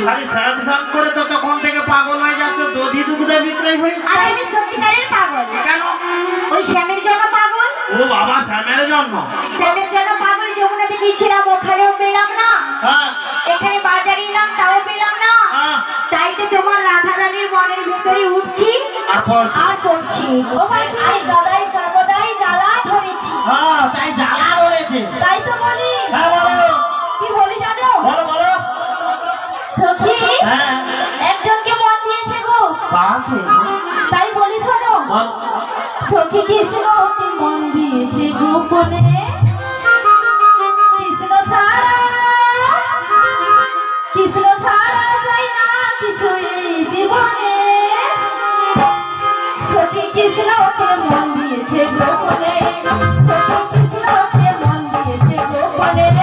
খালি সারাদ সাপ করে তো তখন থেকে পাগল হয়ে যাচ্ছে, দধি দুগ্ধ বিক্রয় হয়ে। আর আমি সত্যিকারের পাগল। কেন? ওই শ্যামের জন্য পাগল। ও বাবা, শ্যামের জন্য? শ্যামের জন্য পাগল। যমুনাতে গিয়েছিলাম, ওখানেও পেলাম না। হ্যাঁ। এখানে বাজারে এলাম, তাও পেলাম না। হ্যাঁ। তাই তো তোমার রাধা রানীর মনের ভিতরে উঠছি আর করছি। ও ভাই, আর সদাই সর্বদাই জ্বালা ধরেছি। হ্যাঁ, তাই জ্বালা ধরেছে। তাই তো বলি। হ্যাঁ বলো। কি বলি জানো? বলো বলো। সখী হ্যাঁ। একজনকে মন দিয়েছে গো। কাকে? তাই বলি শোনো। বল। সখী কৃষ্ণকে মন দিয়েছে গোপনে, কৃষ্ণ ছাড়া যায় না কিছু এই জীবনে। সখী কৃষ্ণকে মন দিয়েছে গোপনে, সখী কৃষ্ণকে মন দিয়েছে গোপনে।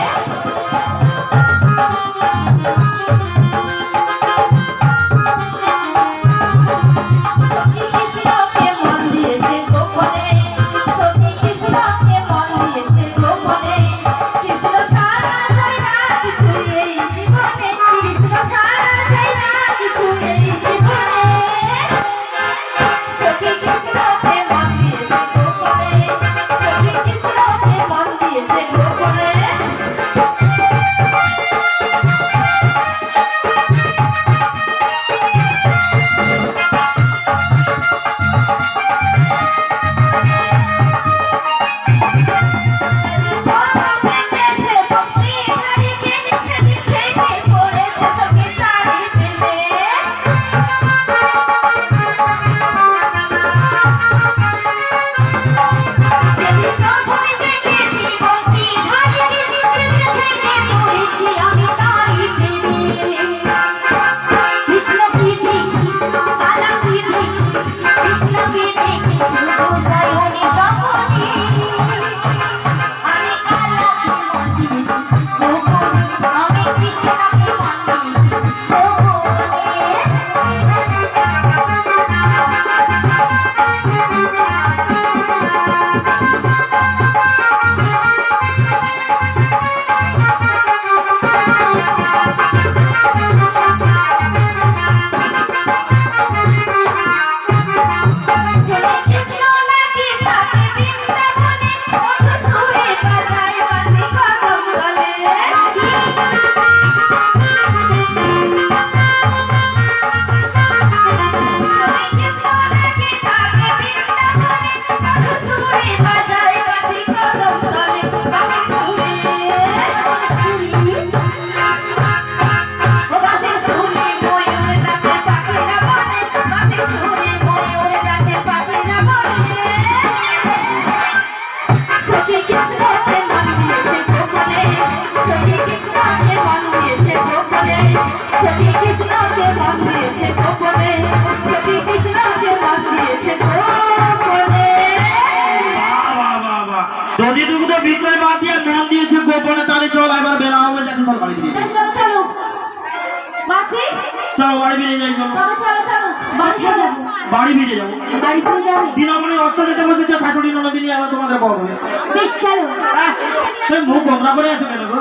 যদি দুগ্ধ বিক্রয় বাদ দিয়ে মন দিয়েছে গোপনে, তাহলে চল এবার বেলা হবে, যখন বাড়ি ফিরে যাই। চলো মাসি, চলো বাড়ি ফিরে যাই। চলো বাড়ি ফিরে যাবো। দিনমণি অর্থ যেতে বলছে যে শাশুড়ি ননদিনী আবার তোমাদের বড় হবে। মুখ গোমরা করে আছে কেন গো?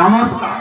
নমস্কার।